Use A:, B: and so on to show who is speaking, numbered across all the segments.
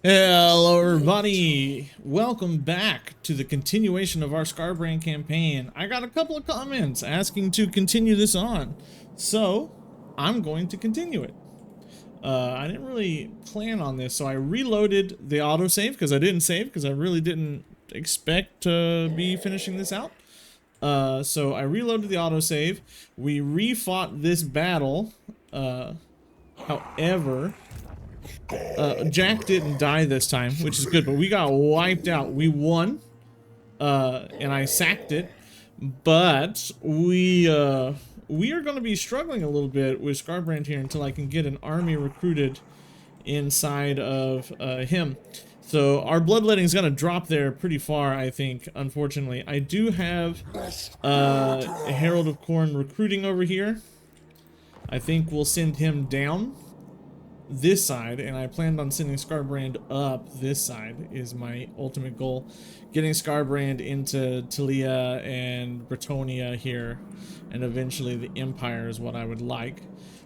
A: Hello everybody! Welcome back to the continuation of our Skarbrand campaign. I got a couple of comments asking to continue this on, so I'm going to continue it. I didn't really plan on this, so I reloaded the autosave because I didn't save because I really didn't expect to be finishing this out. So I reloaded the autosave. We refought this battle. However, Jack didn't die this time, which is good, but we got wiped out. We won, and I sacked it, but we are going to be struggling a little bit with Skarbrand here until I can get an army recruited inside of him. So our bloodletting is going to drop there pretty far, I think, unfortunately. I do have a Herald of Khorne recruiting over here. I think we'll send him down this side, and I planned on sending Skarbrand up this side is my ultimate goal. Getting Skarbrand into Talia and Bretonia here, and eventually the Empire is what I would like.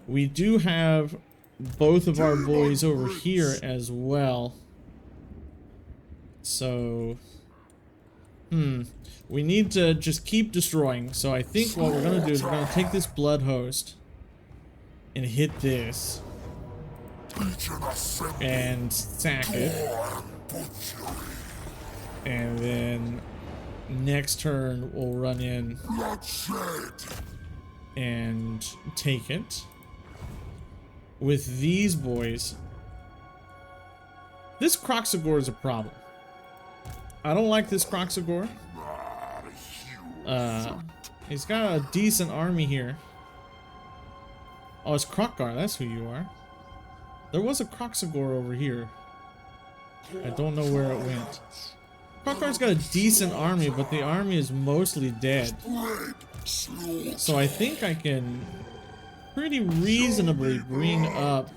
A: We do have both of our boys over here as well. So, we need to just keep destroying. So I think what we're going to do is we're going to take this Blood Host and hit this and sack it, and then next turn we'll run in and take it. With these boys, this Kroxigor is a problem. I don't like this Kroxigor. He's got a decent army here. Oh, it's Krokkar, that's who you are. There was a Kroxigor over here. I don't know where it went. Krokkar's got a decent army, but the army is mostly dead. So I think I can pretty reasonably bring up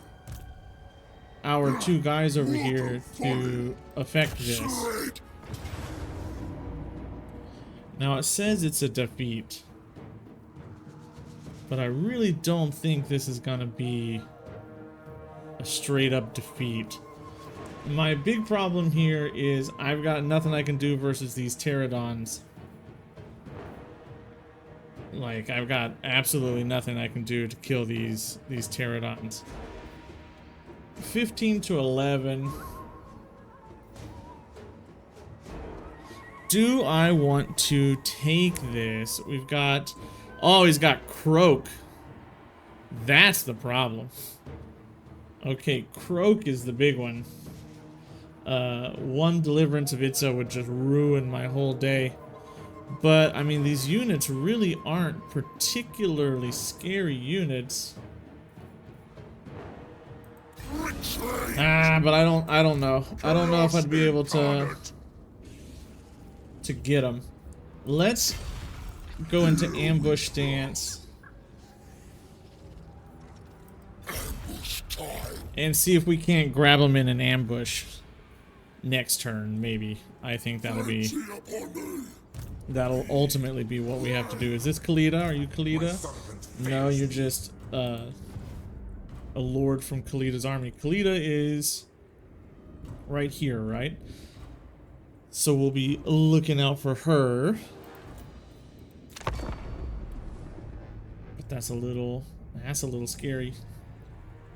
A: our two guys over here to affect this. Now it says it's a defeat, but I really don't think this is gonna be a straight up defeat. My big problem here is I've got nothing I can do versus these pterodons. Like, I've got absolutely nothing I can do to kill these pterodons. 15 to 11. Do I want to take this? We've got... Oh, he's got Croak. That's the problem. Okay, Croak is the big one. One deliverance of Itza would just ruin my whole day. But, I mean, these units really aren't particularly scary units. But I don't know. I don't know if I'd be able to get them. Let's go into ambush stance and see if we can't grab them in an ambush next turn, maybe. I think that'll ultimately be what we have to do. Is this Khalida? Are you Khalida? No, you're just a lord from Khalida's army. Khalida is right here, right? So we'll be looking out for her. But that's a little scary.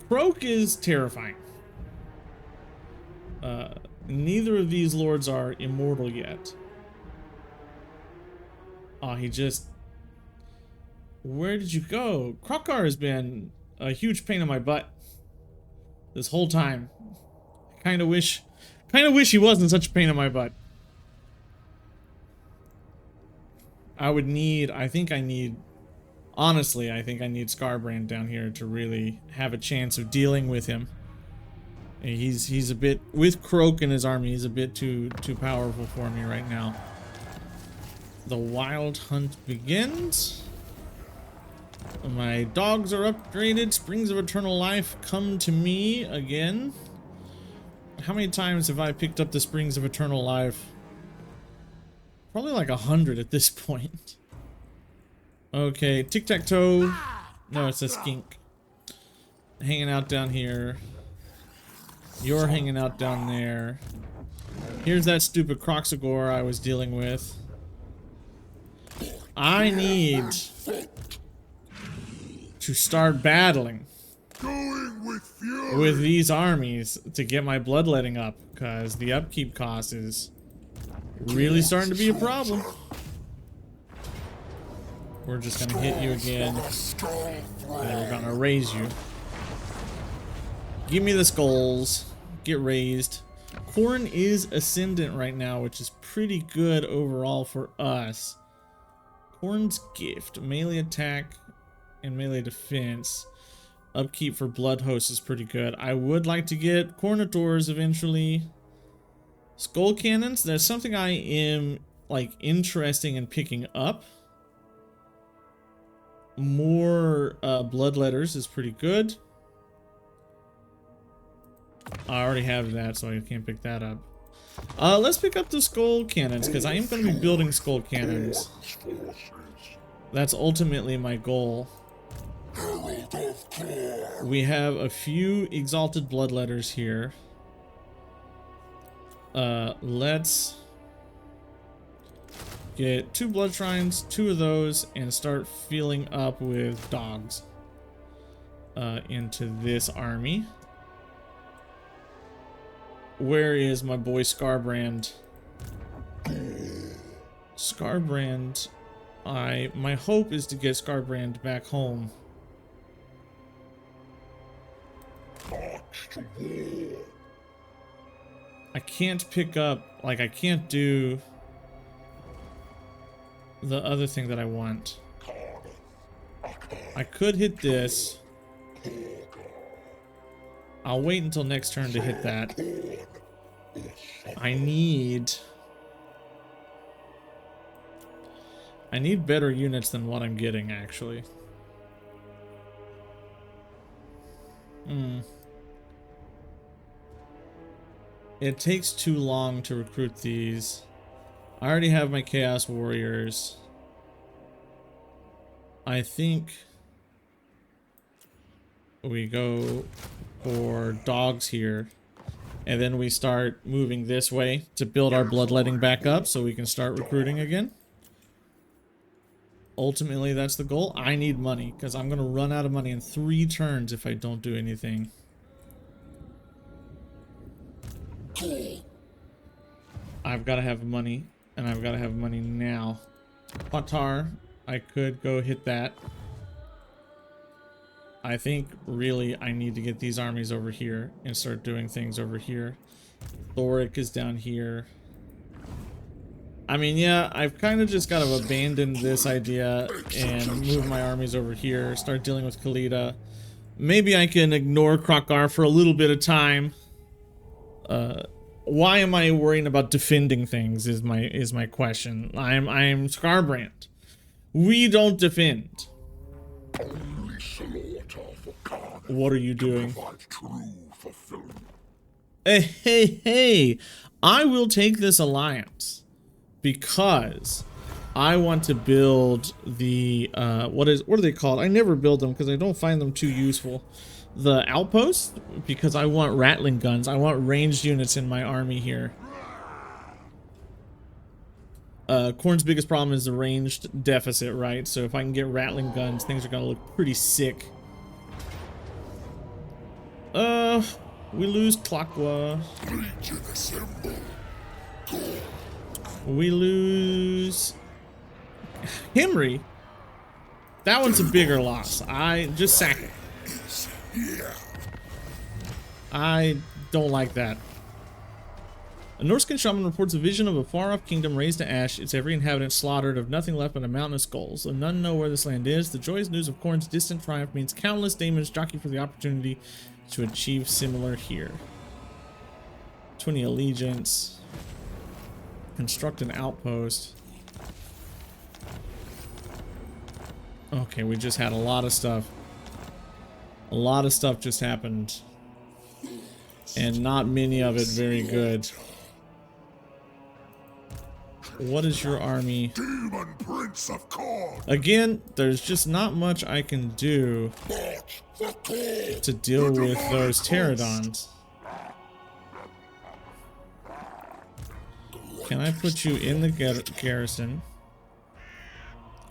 A: Croak is terrifying. Neither of these lords are immortal yet. Oh, he just... Where did you go? Krokkar has been a huge pain in my butt this whole time. I kind of wish he wasn't such a pain in my butt. Honestly, I think I need Skarbrand down here to really have a chance of dealing with him. He's a bit, with Croak in his army, he's a bit too powerful for me right now. The wild hunt begins. My dogs are upgraded. Springs of Eternal Life come to me again. How many times have I picked up the Springs of Eternal Life? Probably like 100 at this point. Okay, tic-tac-toe. No, it's a skink. Hanging out down here. You're hanging out down there. Here's that stupid Croxagore I was dealing with. I need to start battling with these armies to get my bloodletting up, because the upkeep cost is really starting to be a problem. We're just gonna hit you again, and then we're gonna raise you. Give me the skulls. Get raised. Khorne is ascendant right now, which is pretty good overall for us. Khorne's gift, melee attack and melee defense. Upkeep for Blood Host is pretty good. I would like to get Cornitors eventually. Skull Cannons, that's something I am like interested in picking up. More Bloodletters is pretty good. I already have that, so I can't pick that up. Let's pick up the Skull Cannons, because I am going to be building Skull Cannons. That's ultimately my goal. We have a few Exalted Bloodletters here. Let's get 2 Blood Shrines, 2 of those, and start filling up with dogs into this army. Where is my boy Skarbrand? Skarbrand, my hope is to get Skarbrand back home. I can't pick up, like I can't do the other thing that I want. I could hit this. I'll wait until next turn to hit that. I need better units than what I'm getting, actually. It takes too long to recruit these. I already have my Chaos Warriors. I think we go for dogs here, and then we start moving this way to build our bloodletting back up so we can start recruiting again. Ultimately, that's the goal. I need money, because I'm going to run out of money in 3 turns if I don't do anything. I've got to have money, and I've got to have money now. Patar, I could go hit that. I think really I need to get these armies over here and start doing things over here. Thoric is down here. I mean, yeah, I've kind of just got to abandon this idea and move my armies over here, start dealing with Khalida. Maybe I can ignore Krokar for a little bit of time. Why am I worrying about defending things is my question. I'm Skarbrand. We don't defend. What are you doing? Hey, I will take this alliance because I want to build the what are they called? I never build them because I don't find them too useful. The outposts, because I want rattling guns. I want ranged units in my army here. Khorne's biggest problem is the ranged deficit, right? So if I can get rattling guns, things are gonna look pretty sick. We lose Tlaqua. We lose Henry. That one's a bigger loss. I just sack it. I don't like that. A Norscan shaman reports a vision of a far-off kingdom razed to ash, its every inhabitant slaughtered, of nothing left but a mountain of skulls. Though none know where this land is, the joyous news of Khorne's distant triumph means countless daemons jockey for the opportunity to achieve similar here. 20 allegiance. Construct an outpost. Okay, we just had a lot of stuff. A lot of stuff just happened. And not many of it very good. What is your army? Demon Prince of Khorne. Again, there's just not much I can do to deal with those pterodons. Can I put you in the garrison?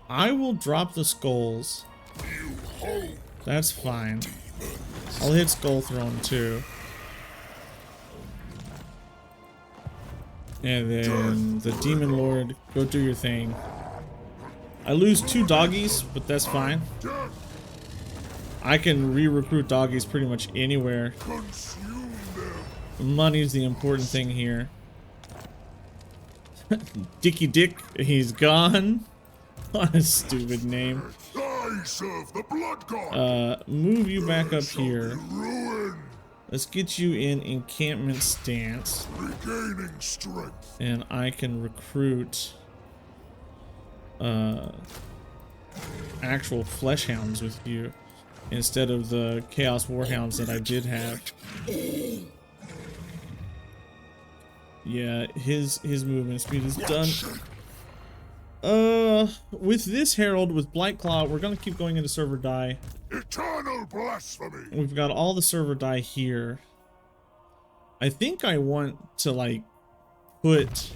A: I will drop the skulls. That's fine. I'll hit Skull Throne too. And then the Demon Lord, go do your thing. I lose 2 doggies, but that's fine. I can re-recruit doggies pretty much anywhere. Money's the important thing here. Dicky Dick, he's gone. What a stupid name. Move you back up here. Let's get you in encampment stance. And I can recruit actual flesh hounds with you instead of the chaos warhounds that I did have. Yeah, his movement speed is done. With this Herald, with Blightclaw, we're gonna keep going into server die. Eternal blasphemy. We've got all the server die here. I think I want to like put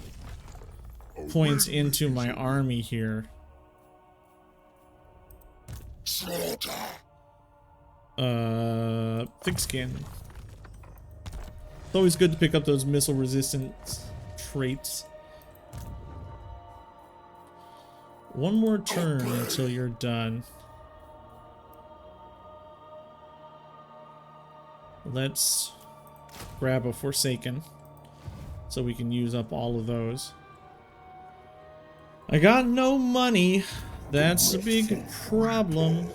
A: points into my army here. Thick skin. It's always good to pick up those missile resistance traits. One more turn until you're done. Let's grab a Forsaken so we can use up all of those. I got no money. That's a big problem.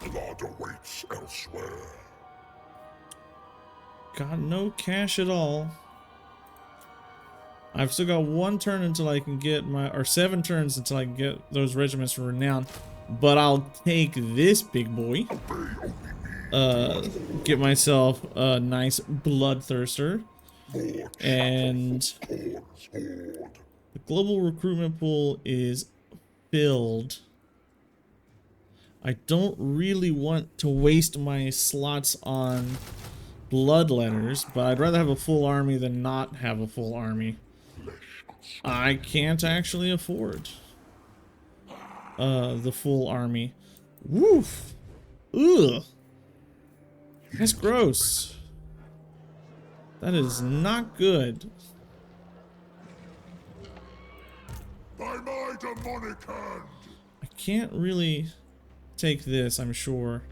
A: Blood awaits elsewhere. Got no cash at all. I've still got 1 turn until I can get my, or 7 turns until I can get those regiments for renown. But I'll take this big boy. Get myself a nice bloodthirster. And the global recruitment pool is filled. I don't really want to waste my slots on bloodletters, but I'd rather have a full army than not have a full army. I can't actually afford the full army. Woof. Ugh. That's gross. That is not good. By my demonic hand. I can't really take this, I'm sure.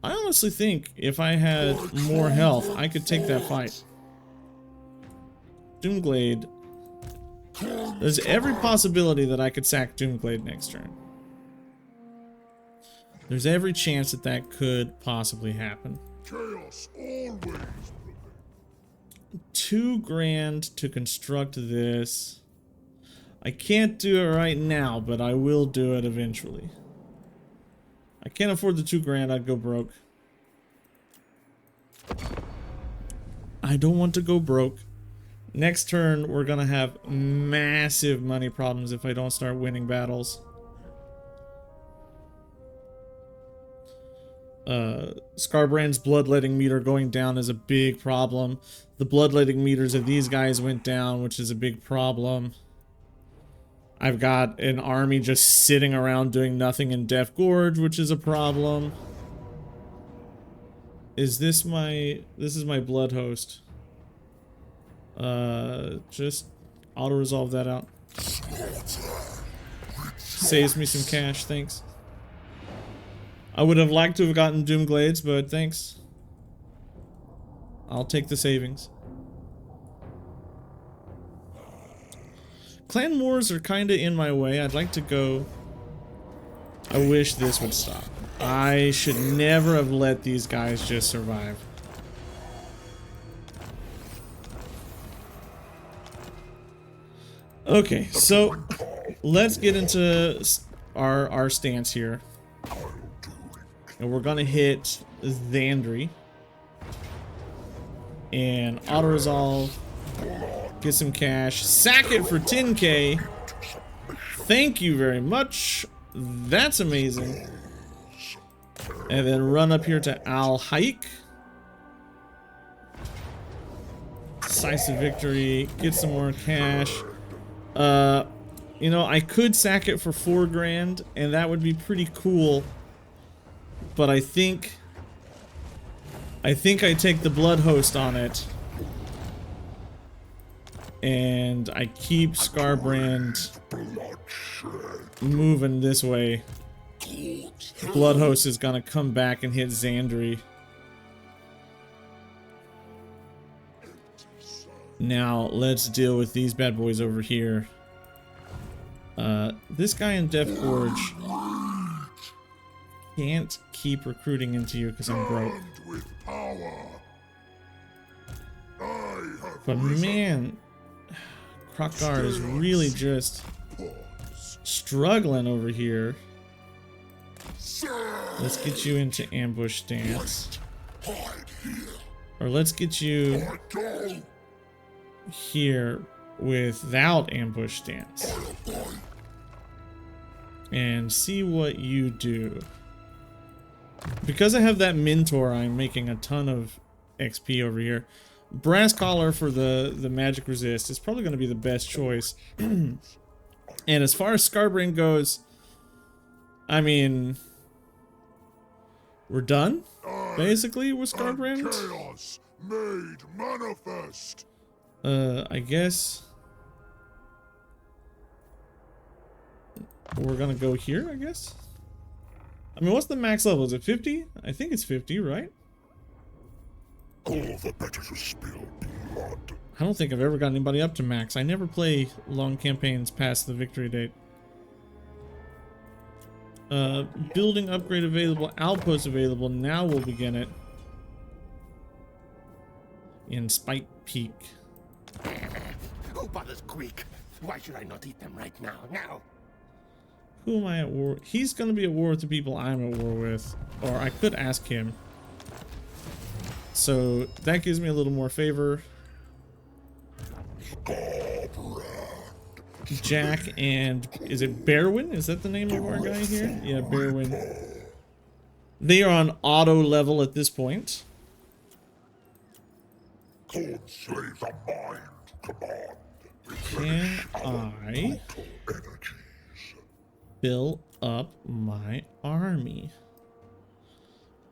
A: I honestly think if I had more health, I could take that fight. Doomglade. There's every possibility that I could sack Doomglade next turn. There's every chance that that could possibly happen. Chaos always. 2 grand to construct this. I can't do it right now, but I will do it eventually. I can't afford the 2 grand, I'd go broke. I don't want to go broke. Next turn, we're gonna have massive money problems if I don't start winning battles. Skarbrand's bloodletting meter going down is a big problem. The bloodletting meters of these guys went down, which is a big problem. I've got an army just sitting around doing nothing in Death Gorge, which is a problem. Is this my... This is my blood host. Just auto-resolve that out. Saves me some cash, thanks. I would have liked to have gotten Doomglades, but thanks. I'll take the savings. Clan wars are kind of in my way. I'd like to go... I wish this would stop. I should never have let these guys just survive. Okay, so let's get into our stance here. And we're gonna hit Xandri. And auto-resolve. Get some cash. Sack it for 10k. Thank you very much. That's amazing. And then run up here to Al Haik. Decisive victory. Get some more cash. You know, I could sack it for 4 grand, and that would be pretty cool. But I think I take the Blood Host on it. And I keep Skarbrand moving this way. Blood Host is gonna come back and hit Xandri. Now let's deal with these bad boys over here. This guy in Death Gorge can't keep recruiting into you because I'm broke. But man, Krokgar is really just struggling over here. Let's get you into ambush stance. Or let's get you here without ambush stance. And see what you do. Because I have that mentor, I'm making a ton of XP over here. Brass Collar for the magic resist is probably going to be the best choice. And as far as Skarbrand goes, I mean, we're done basically with Skarbrand.
B: Chaos made manifest.
A: I guess we're gonna go here, I guess. I mean, what's the max level? Is it 50? I think it's 50, right?
B: All the better to spill blood.
A: I don't think I've ever got anybody up to max. I never play long campaigns past the victory date. Building upgrade available, outpost available. Now we'll begin it. In Spike Peak.
C: Who bothers Greek? Why should I not eat them right now? Now!
A: Who am I at war? He's gonna be at war with the people I'm at war with. Or I could ask him. So that gives me a little more favor. Jack and is it Berwyn? Is that the name of our guy here? Yeah, Berwyn. They are on auto level at this point.
B: Khorne slays a mind command.
A: Can I fill up my army?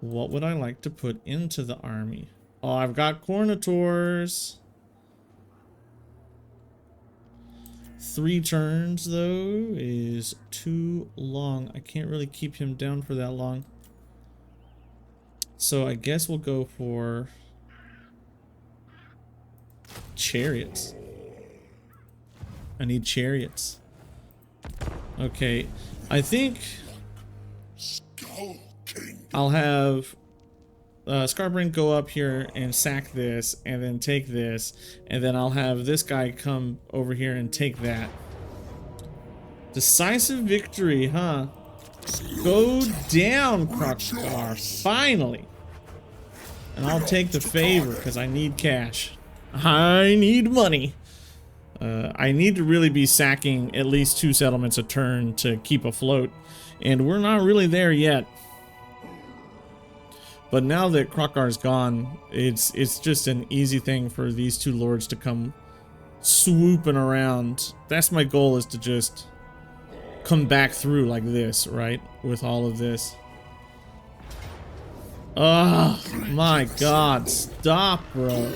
A: What would I like to put into the army? Oh, I've got Cornators. 3 turns, though, is too long. I can't really keep him down for that long. So I guess we'll go for chariots. I need chariots. Okay, I think I'll have Skarbrand go up here and sack this, and then take this, and then I'll have this guy come over here and take that. Decisive victory, huh? Go down, Krokgar, finally! And I'll take the favor, because I need cash. I need money. I need to really be sacking at least 2 settlements a turn to keep afloat, and we're not really there yet. But now that Krokgar's gone, it's just an easy thing for these 2 lords to come swooping around. That's my goal, is to just come back through like this, right? With all of this. Oh my god, stop, bro.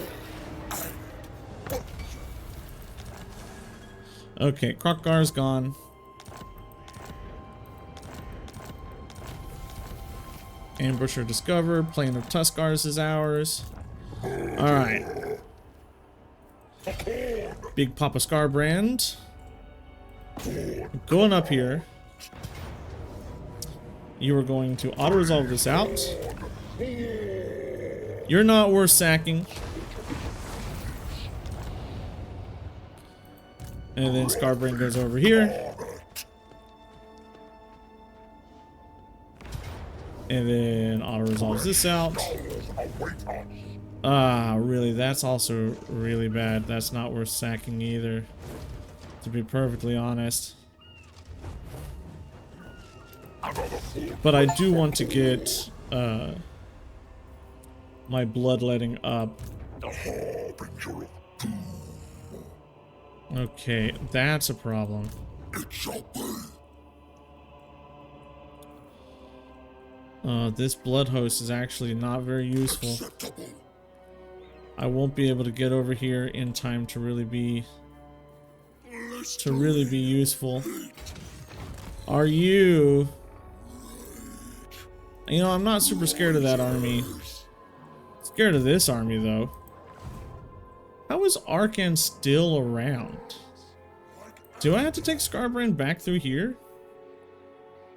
A: Okay, Krokgar's gone. Ambusher discovered. Plane of Tuskars is ours. Alright. Big Papa Skarbrand. Going up here. You are going to auto-resolve this out. You're not worth sacking. And then Skarbrand goes over here. And then auto-resolves this out. Ah, really, that's also really bad. That's not worth sacking either, to be perfectly honest. But I do want to get my bloodletting up.
B: The harbinger of doom.
A: Okay, that's a problem.
B: It shall be.
A: This blood host is actually not very useful.
B: Acceptable.
A: I won't be able to get over here in time to really be useful. Are you? You know, I'm not super scared of that army. Scared of this army though. How is Arkan still around? Do I have to take Skarbrand back through here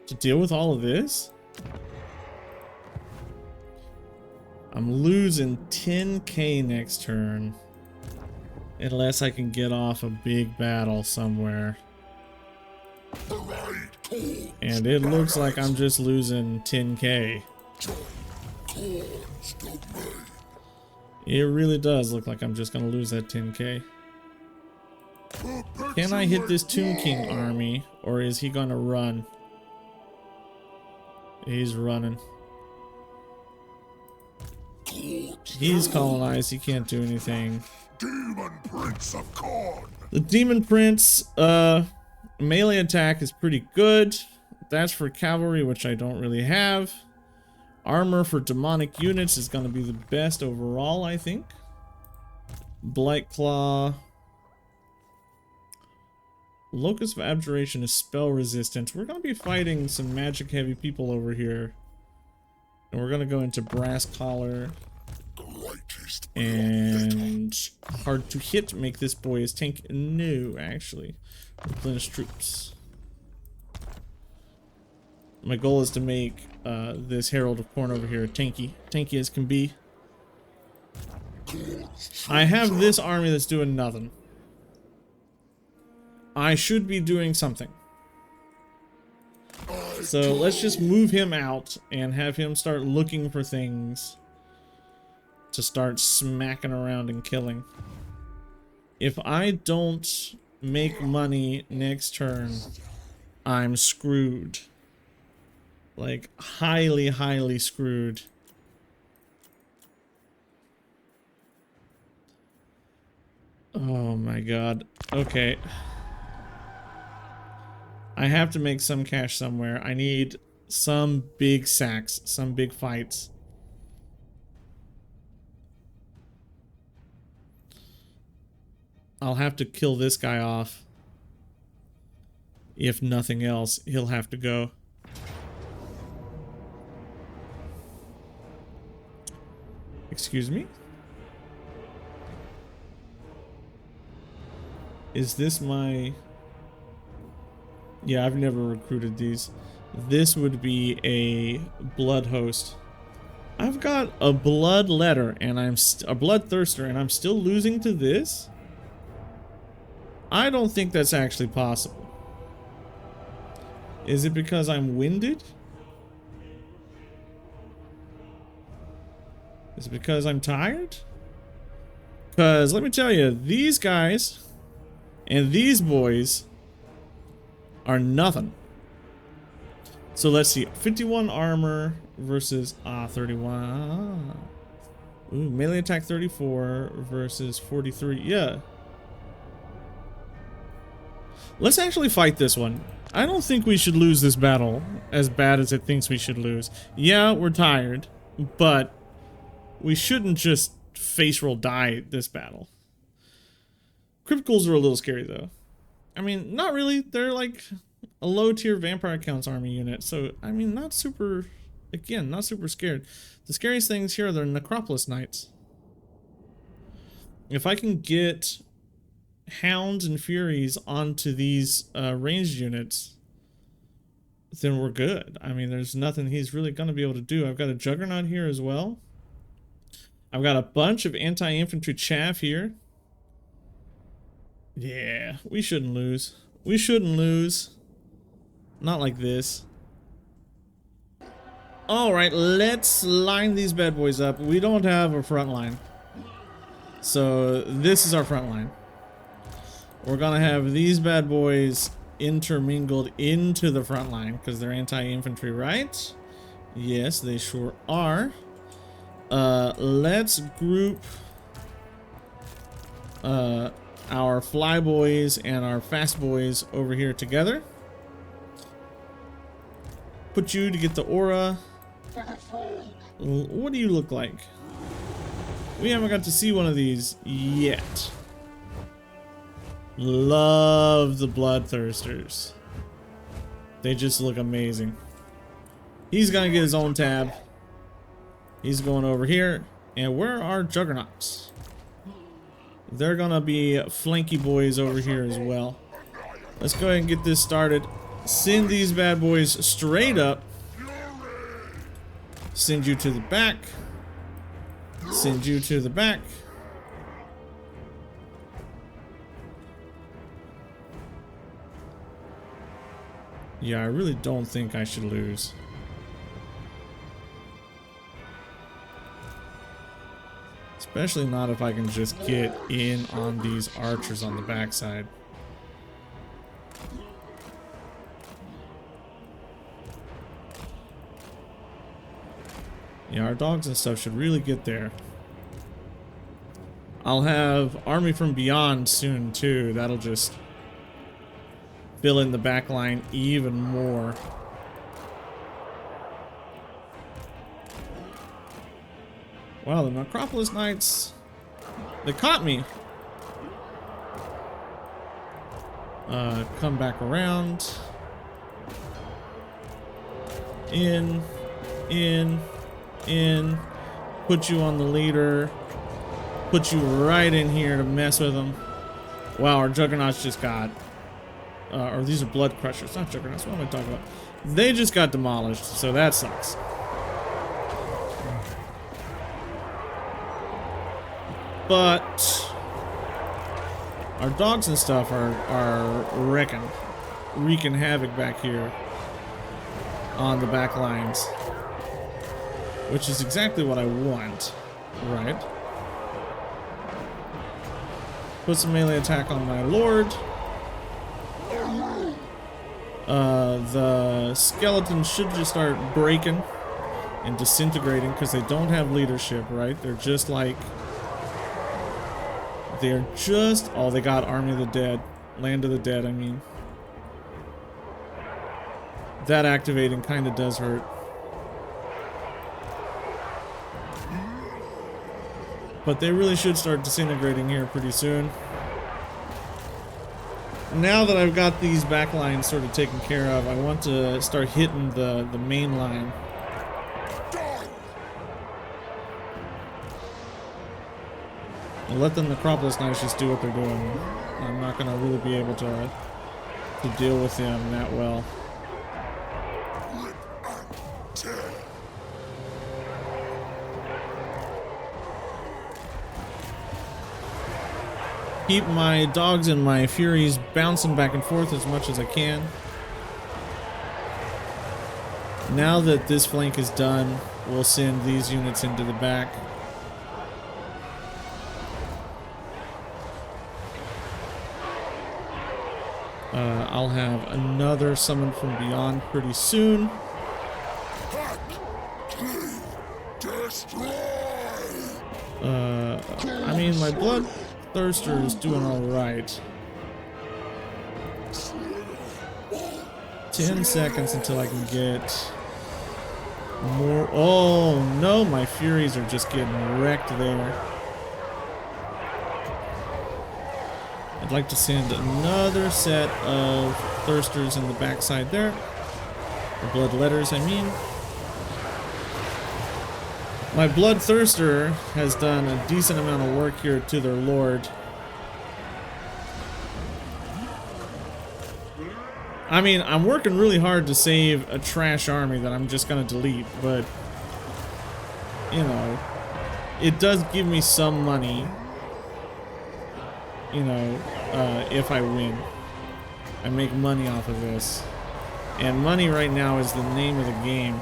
A: to deal with all of this? I'm losing 10k next turn. Unless I can get off a big battle somewhere. And it looks like I'm just losing 10k. It really does look like I'm just gonna lose that 10k. Can I hit this Tomb King army, or is he gonna run? He's running. He's colonized, he can't do anything.
B: Demon Prince of Khorne.
A: The Demon Prince, melee attack is pretty good. That's for cavalry, which I don't really have. Armor for demonic units is going to be the best overall, I think. Blight Claw. Locus of Abjuration is spell resistant. We're going to be fighting some magic heavy people over here. And we're going to go into Brass Collar. And hard to hit. Make this boy his tank. No, actually. Replenish troops. My goal is to make this Herald of Khorne over here tanky as can be. I have this army that's doing nothing. I should be doing something. So let's just move him out and have him start looking for things to start smacking around and killing. If I don't make money next turn, I'm screwed. Like, highly, highly screwed. Oh my god. Okay. I have to make some cash somewhere. I need some big sacks, some big fights. I'll have to kill this guy off. If nothing else, he'll have to go. Excuse me? Is this my... Yeah, I've never recruited these. This would be a blood host. I've got a blood letter and I'm a bloodthirster and I'm still losing to this? I don't think that's actually possible. Is it because I'm winded? Is it because I'm tired? Because let me tell you, these guys and these boys are nothing. So let's see, 51 armor versus 31. Ooh, melee attack 34 versus 43. Yeah. Let's actually fight this one. I don't think we should lose this battle as bad as it thinks we should lose. Yeah, we're tired, but we shouldn't just face roll die this battle. Criticals are a little scary though. I mean, not really. They're like a low tier vampire counts army unit. So, I mean, not super, again, not super scared. The scariest things here are the Necropolis Knights. If I can get Hounds and Furies onto these ranged units, then we're good. I mean, there's nothing he's really going to be able to do. I've got a Juggernaut here as well. I've got a bunch of anti-infantry chaff here. Yeah, we shouldn't lose. We shouldn't lose. Not like this. Alright, let's line these bad boys up. We don't have a front line. So this is our front line. We're gonna have these bad boys intermingled into the front line because they're anti-infantry, right? Yes, they sure are. Let's group our fly boys and our fast boys over here together. Put you to get the aura. What do you look like? We haven't got to see one of these yet. Love the bloodthirsters. They just look amazing. He's gonna get his own tab. He's going over here. And where are juggernauts? They're gonna be flanky boys over here as well. Let's go ahead and get this started. Send these bad boys straight up. Send you to the back. Send you to the back. Yeah, I really don't think I should lose. Especially not if I can just get in on these archers on the backside. Yeah, our dogs and stuff should really get there. I'll have Army from Beyond soon too. That'll just fill in the back line even more. Wow, the Necropolis Knights, they caught me. Come back around. In. Put you on the leader. Put you right in here to mess with them. Wow, our Juggernauts just got... or these are Blood Crushers, not Juggernauts. What am I talking about? They just got demolished, so that sucks. But our dogs and stuff are wreaking havoc back here on the back lines, which is exactly what I want, right? Put some melee attack on my lord. The skeletons should just start breaking and disintegrating because they don't have leadership, right? They're just like... They're just... Oh, they got Army of the Dead. Land of the Dead, I mean. That activating kind of does hurt. But they really should start disintegrating here pretty soon. Now that I've got these back lines sort of taken care of, I want to start hitting the main line. And let the Necropolis Knights just do what they're doing. I'm not going to really be able to deal with them that well. Keep my dogs and my furies bouncing back and forth as much as I can. Now that this flank is done, we'll send these units into the back. I'll have another summon from beyond pretty soon. I mean, my bloodthirster is doing all right. 10 seconds until I can get more. Oh no, my furies are just getting wrecked there. I'd like to send another set of thirsters in the backside there. Or bloodletters, I mean. My bloodthirster has done a decent amount of work here to their lord. I mean, I'm working really hard to save a trash army that I'm just gonna delete, but you know, it does give me some money. You know, if I win, I make money off of this, and money right now is the name of the game.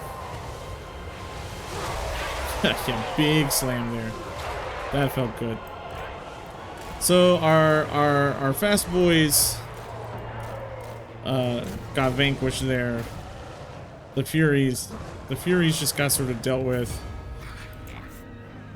A: Yeah, big slam there. That felt good. So our fast boys got vanquished there. The furies The Furies just got sort of dealt with.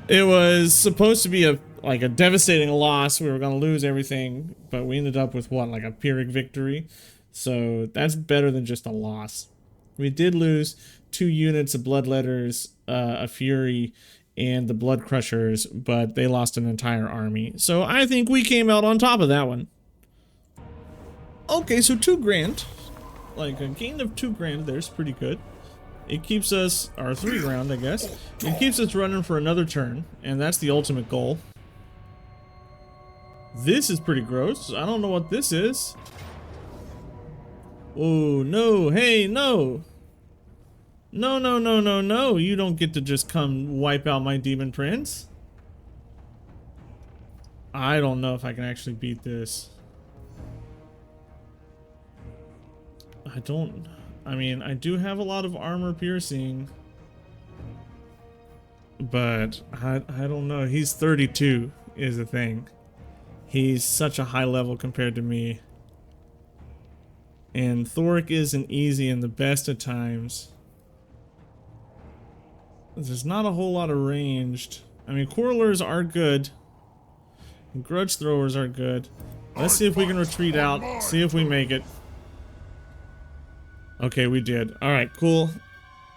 A: It was supposed to be a devastating loss. We were going to lose everything, but we ended up with what, like a Pyrrhic victory. So that's better than just a loss. We did lose 2 units of Bloodletters, a Fury, and the Blood Crushers, but they lost an entire army. So I think we came out on top of that one. Okay, so 2 grand. Like a gain of 2 grand there's pretty good. It keeps us, or 3 grand I guess. It keeps us running for another turn, and that's the ultimate goal. This is pretty gross. I don't know what this is. Oh, no. Hey, no. No, no, no, no, no. You don't get to just come wipe out my Demon Prince. I don't know if I can actually beat this. I mean, I do have a lot of armor piercing. But I don't know. He's 32 is the thing. He's such a high level compared to me. And Thoric isn't easy in the best of times. There's not a whole lot of ranged. I mean, Quarrelers are good. Grudge Throwers are good. Let's see if we can retreat out. See if we make it. Okay, we did. Alright, cool.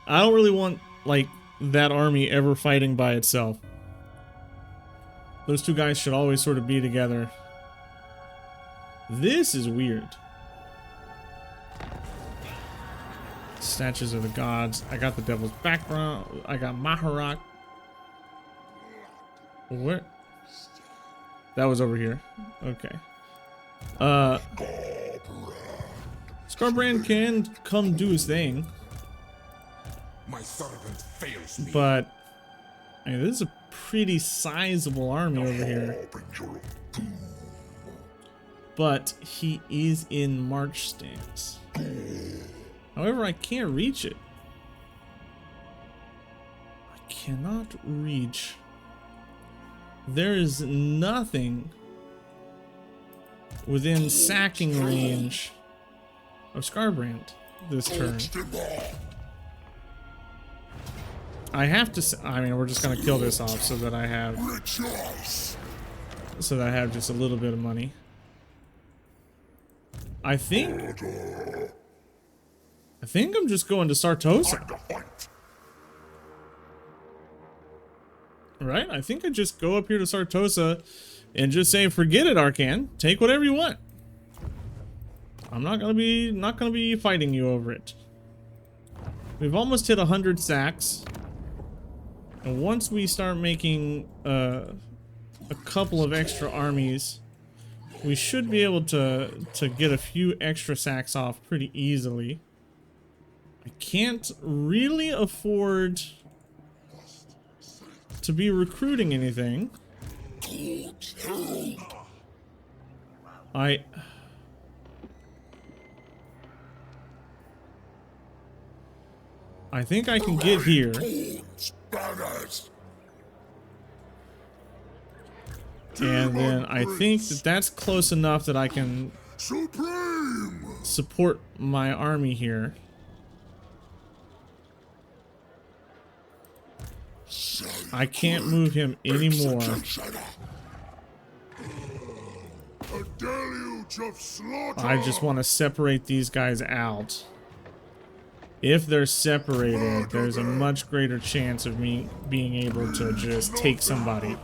A: I don't really want, like, that army ever fighting by itself. Those 2 guys should always sort of be together. This is weird. Statues of the gods. I got the devil's background. I got Maharak. Where? That was over here. Okay. Skarbrand can come do his thing.
B: My servant fails me.
A: But I mean, this is a pretty sizable army over here. But he is in march stance. However, I can't reach it. I cannot reach. There is nothing within sacking range of Skarbrand this turn. I have to. I mean, we're just gonna kill this off so that I have just a little bit of money. I think I'm just going to Sartosa. Right? I think I just go up here to Sartosa and just say, forget it, Arcan. Take whatever you want. I'm not gonna be fighting you over it. We've almost hit 100 sacks. And once we start making a couple of extra armies, we should be able to get a few extra sacks off pretty easily. I can't really afford to be recruiting anything. I think I can get here. And then I think that that's close enough that I can support my army here. I can't move him anymore. I just want to separate these guys out. If they're separated, there's a much greater chance of me being able to just take somebody.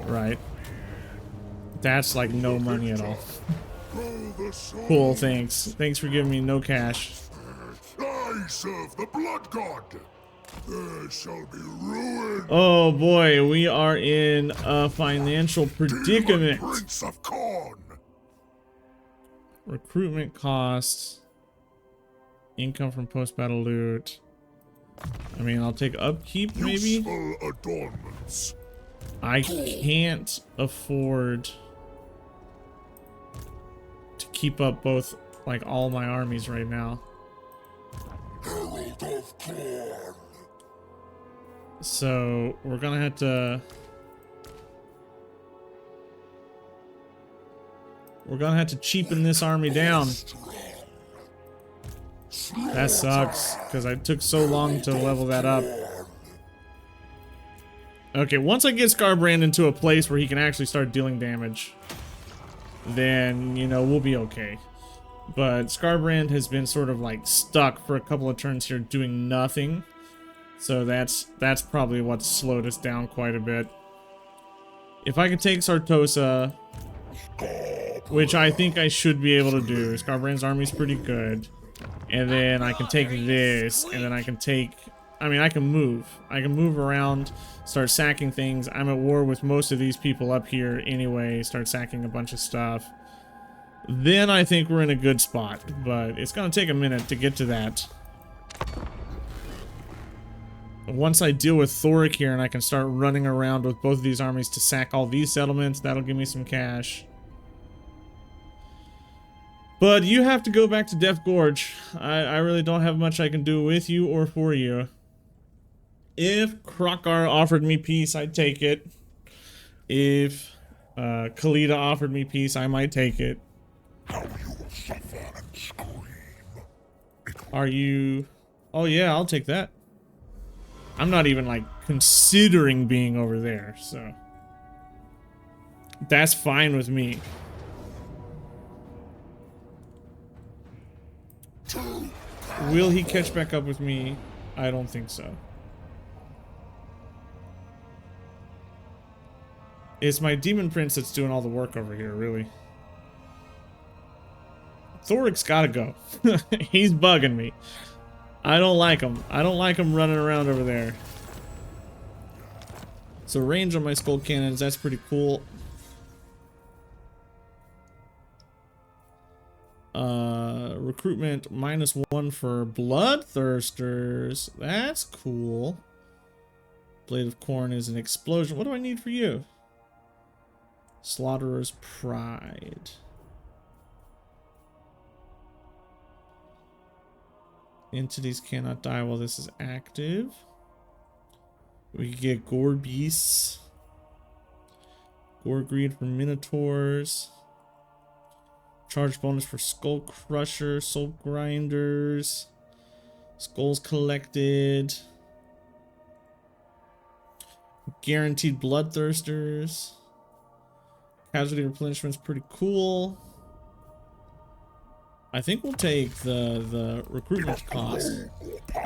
A: Right? That's like no money at all. Cool, thanks. Thanks for giving me no cash.
B: I serve the blood god. There shall be ruin.
A: Oh boy, we are in a financial predicament.
B: Prince of Khorne.
A: Recruitment costs. Income from post-battle loot. I mean, I'll take upkeep maybe.
B: Useful adornments.
A: I can't afford to keep up both, like, all my armies right now.
B: Herald of Khorne.
A: So we're gonna have to. We're gonna have to cheapen this army down. That sucks, because I took so long to level that up. Okay, once I get Skarbrand into a place where he can actually start dealing damage, then, you know, we'll be okay. But Skarbrand has been sort of like stuck for a couple of turns here doing nothing. So that's probably what slowed us down quite a bit. If I could take Sartosa, which I think I should be able to do. Skarbrand's army's pretty good. And then I can take this, and then I can take... I mean, I can move. I can move around, start sacking things. I'm at war with most of these people up here anyway, start sacking a bunch of stuff. Then I think we're in a good spot, but it's gonna take a minute to get to that. Once I deal with Thoric here and I can start running around with both of these armies to sack all these settlements, that'll give me some cash. But you have to go back to Death Gorge. I really don't have much I can do with you or for you. If Krokar offered me peace, I'd take it. If Khalida offered me peace, I might take it.
B: How you will suffer and scream.
A: Are you... Oh yeah, I'll take that. I'm not even like considering being over there, so... That's fine with me. Will he catch back up with me? I don't think so. It's my Demon Prince that's doing all the work over here, really. Thoric's gotta go. He's bugging me. I don't like him. I don't like him running around over there. So range on my skull cannons, that's pretty cool. Recruitment -1 for bloodthirsters. That's cool. Blade of Khorne is an explosion. What do I need for you? Slaughterer's Pride. Entities cannot die while this is active. We can get Gore Beasts. Gore Greed for Minotaurs. Charge bonus for Skull Crusher, Soul Grinders. Skulls collected. Guaranteed Bloodthirsters. Casualty replenishment's pretty cool. I think we'll take the recruitment cost,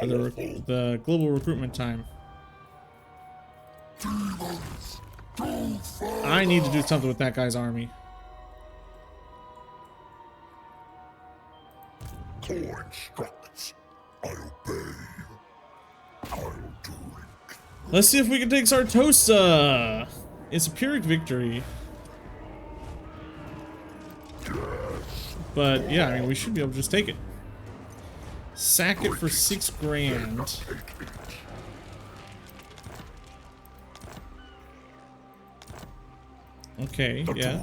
A: or the global recruitment time. I need to do something with that guy's army.
B: Core instructs. I obey. I'll drink.
A: Let's see if we can take Sartosa. It's a Pyrrhic victory. But yeah, I mean, we should be able to just take it. Sack it for 6 grand. Okay, yeah.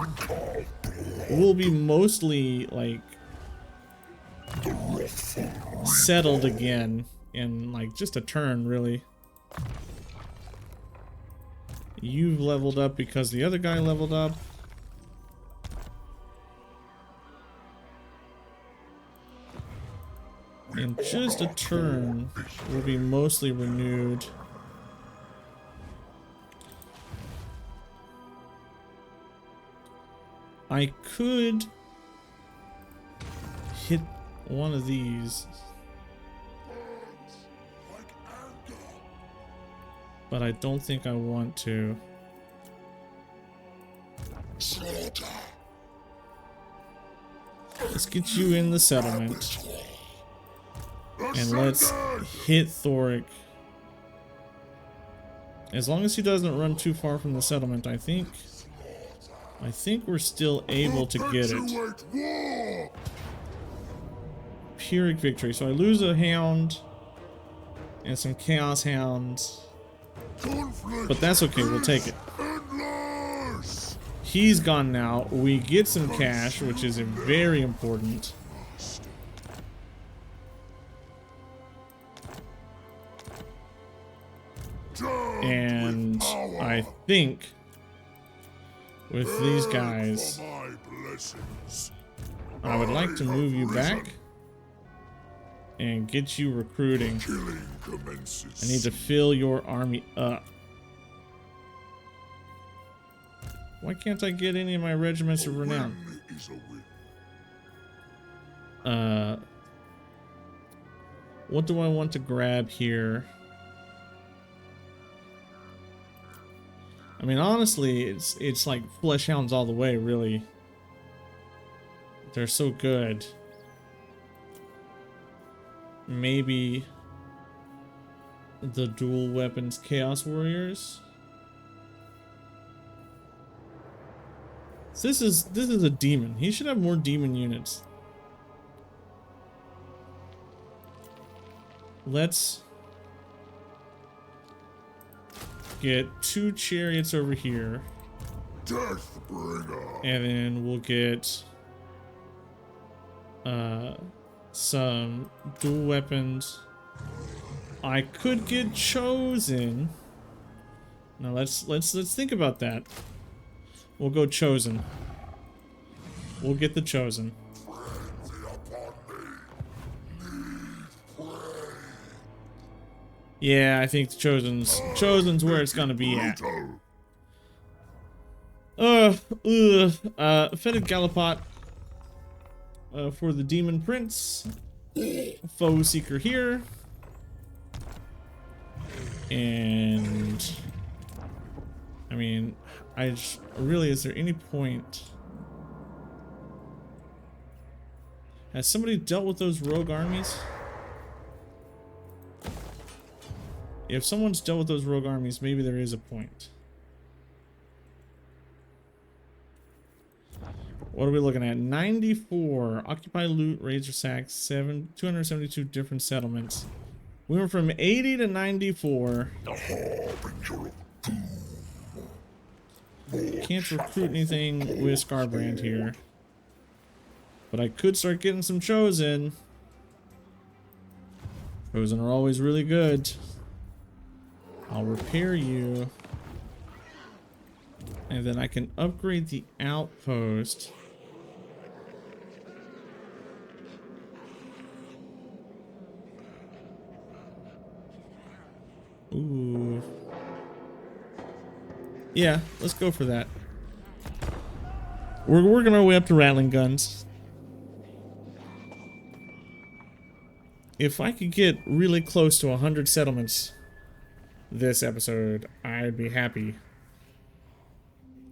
A: We'll be mostly like settled again in like just a turn, really. You've leveled up because the other guy leveled up. In just a turn, we'll be mostly renewed. I could hit one of these, but I don't think I want to. Let's get you in the settlement. And let's hit Thoric. As long as he doesn't run too far from the settlement, I think we're still able to get it. Pyrrhic victory. So I lose a hound and some chaos hounds. But that's okay, we'll take it. He's gone now. We get some cash, which is very important. And I think with these guys, I would like to move you back. and get you recruiting.
B: Killing commences.
A: I need to fill your army up. Why can't I get any of my regiments of renown?
B: Win is a win.
A: What do I want to grab here? I mean, honestly, it's like flesh hounds all the way, really. They're so good. Maybe the dual weapons Chaos Warriors. This is a demon. He should have more demon units. Let's get 2 chariots over here.
B: Deathbringer.
A: And then we'll get some dual weapons. I could get chosen. Now let's think about that. We'll go chosen. We'll get the chosen. Yeah, I think the chosen's where it's gonna be at. Fetid Gallipot for the Demon Prince. Foe Seeker here. And I mean, really, is there any point? Has somebody dealt with those rogue armies? If someone's dealt with those rogue armies, maybe there is a point. What are we looking at? 94. Occupy, loot, razor sacks, 272 different settlements. We went from 80 to 94. Can't recruit anything with Skarbrand here. But I could start getting some chosen. Chosen are always really good. I'll repair you. And then I can upgrade the outpost. Ooh. Yeah, let's go for that. We're working our way up to rattling guns. If I could get really close to 100 settlements this episode, I'd be happy.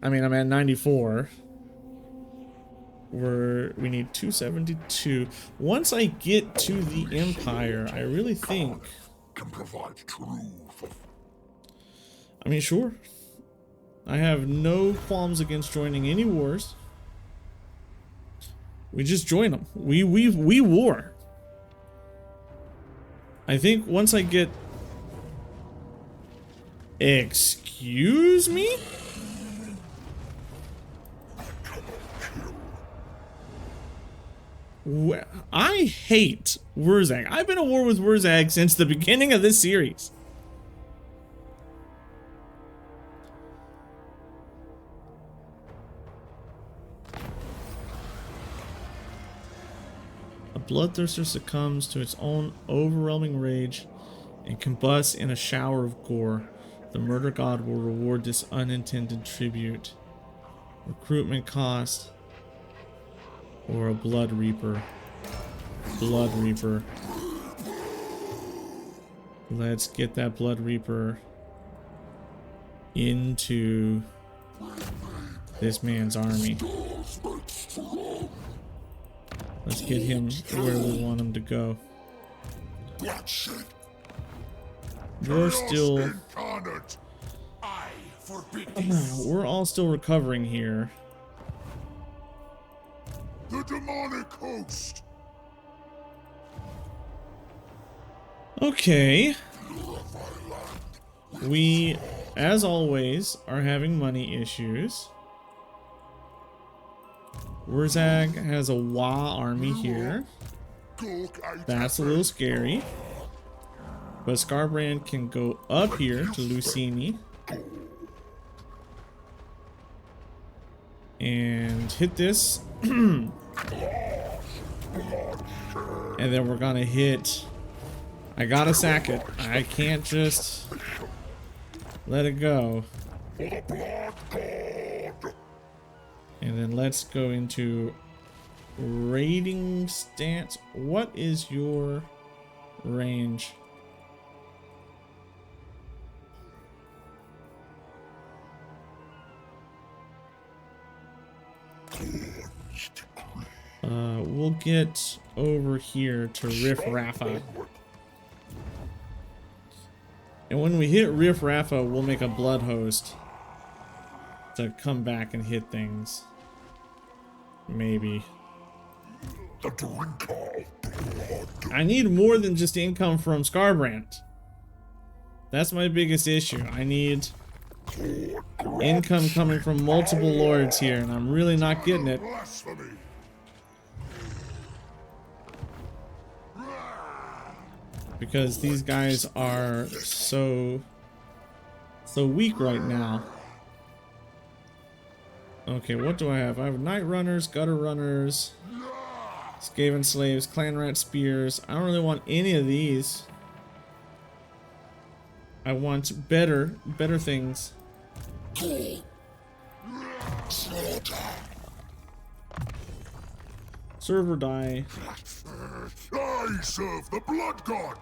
A: I mean, I'm at 94. We need 272. Once I get to the Empire, I really think
B: Can provide truth.
A: I mean, sure. I have no qualms against joining any wars. We just join them. We war. I think once I get... Excuse me? I hate Wurzag. I've been at war with Wurzag since the beginning of this series. A bloodthirster succumbs to its own overwhelming rage and combusts in a shower of gore. The murder god will reward this unintended tribute. Recruitment cost. Or a blood reaper. Blood reaper. Let's get that blood reaper into this man's army. Let's get him where we want him to go. We're still...
B: Incarnate.
C: I forbid this.
A: We're all still recovering here.
B: The demonic host.
A: Okay. We, as always, are having money issues. Wurzag has a Wa army here. That's a little scary. But Skarbrand can go up here to Lucini. And hit this. And then we're gonna hit... I gotta sack it. I can't just let it go.
B: For the Blood God!
A: And then let's go into raiding stance. What is your range? We'll get over here to Riff Rafa. And when we hit Riff Rafa, we'll make a blood host to come back and hit things. Maybe.
B: The drinker of blood.
A: I need more than just income from Skarbrand. That's my biggest issue. I need income coming from multiple lords here, and I'm really not getting it.
B: Blasphemy.
A: Because these guys are so weak right now. Okay, what do I have? I have Night Runners, Gutter Runners, Skaven Slaves, Clan Rat Spears. I don't really want any of these. I want better things. Serve or die.
B: I serve the Blood God.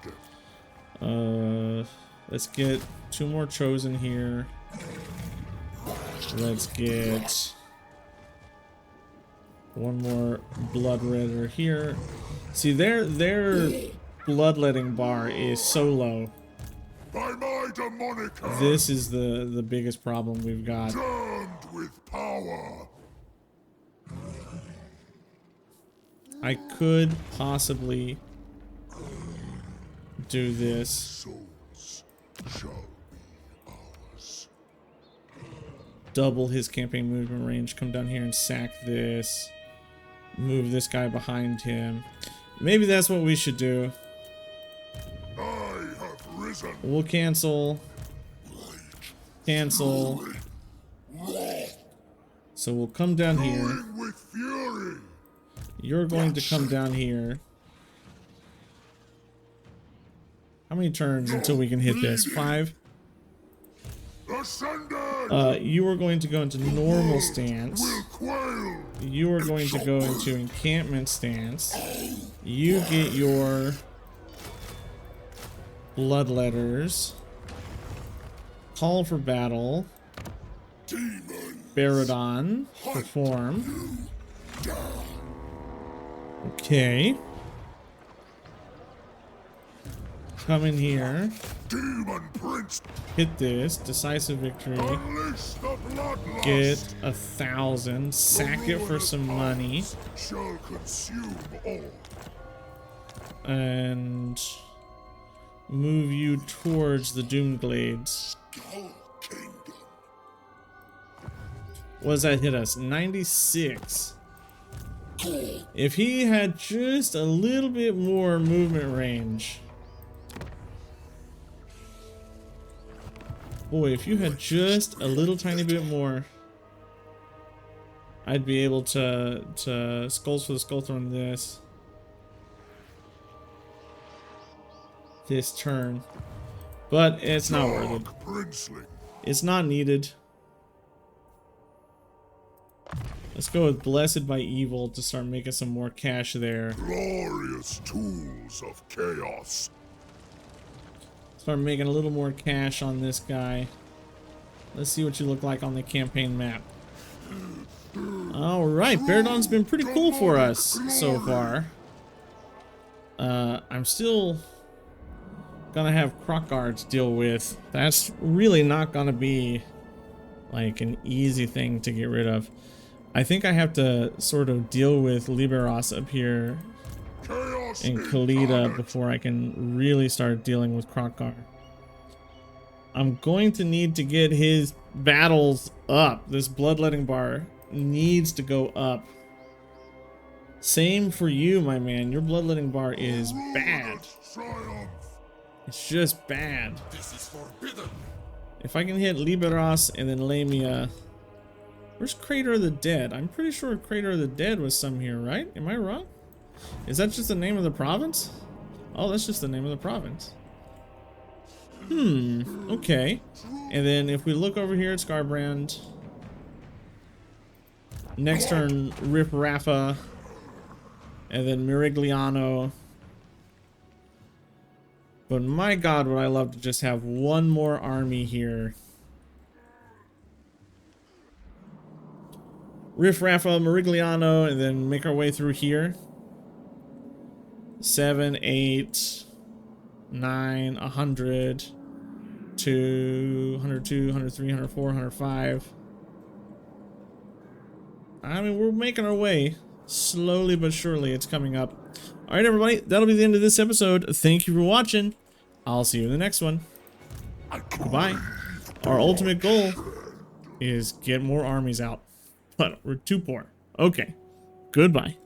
A: Let's get 2 more chosen here. Let's get 1 more blood redder here. See, their bloodletting bar is so low.
B: By my demonic hand,
A: This is the biggest problem we've got.
B: armed with power.
A: I could possibly do this.
B: Souls shall be ours.
A: Double his campaign movement range, come down here and sack this. Move this guy behind him. Maybe that's what we should do.
B: I have risen.
A: We'll cancel. Cancel. So we'll come down here.
B: Glowing with fury.
A: You're going to come down here. How many turns until we can hit this? 5?
B: Ascended.
A: You are going to go into normal stance.
B: Will quail.
A: You are going to go into encampment stance. You get your bloodletters. Call for battle.
B: Demon.
A: Baradon. Perform. Okay. Come in here.
B: Demon Prince.
A: Hit this. Decisive victory.
B: Unleash the bloodlust.
A: Get 1,000. Sack it for some money.
B: Shall consume all.
A: And move you towards the Doomglades.
B: Skull Kingdom.
A: What does that hit us? 96. If he had just a little bit more movement range. Boy, if you had just a little tiny bit more, I'd be able to Skulls for the Skull Throne this turn. But it's not worth it.
B: Dark Princeling.
A: It's not needed. Let's go with Blessed by Evil to start making some more cash there.
B: Glorious tools of chaos.
A: Start making a little more cash on this guy. Let's see what you look like on the campaign map. Alright, Baradon's been pretty cool for us so far. I'm still gonna have Crockguard to deal with. That's really not gonna be like an easy thing to get rid of. I think I have to sort of deal with Liberos up here
B: Chaos
A: and Kalita
B: incarnate.
A: before I can really start dealing with Crockguard. I'm going to need to get his battles up. This bloodletting bar needs to go up. Same for you, my man. Your bloodletting bar is bad.
B: Triumph.
A: It's just bad.
B: This is forbidden.
A: If I can hit Liberos and then Lamia. Where's Crater of the Dead? I'm pretty sure Crater of the Dead was some here, right? Am I wrong? Is that just the name of the province? Oh, that's just the name of the province. Okay. And then if we look over here at Skarbrand, next turn Rip Raffa, and then Mirigliano. But my god, would I love to just have one more army here. Riff Raffa, Mirigliano, and then make our way through here. 7, 8, 9, 100, 200, 102, 103, 104, 105. I mean, we're making our way. Slowly but surely, it's coming up. Alright, everybody, that'll be the end of this episode. Thank you for watching. I'll see you in the next one. Goodbye. Our ultimate goal is get more armies out. But we're too poor. Okay. Goodbye.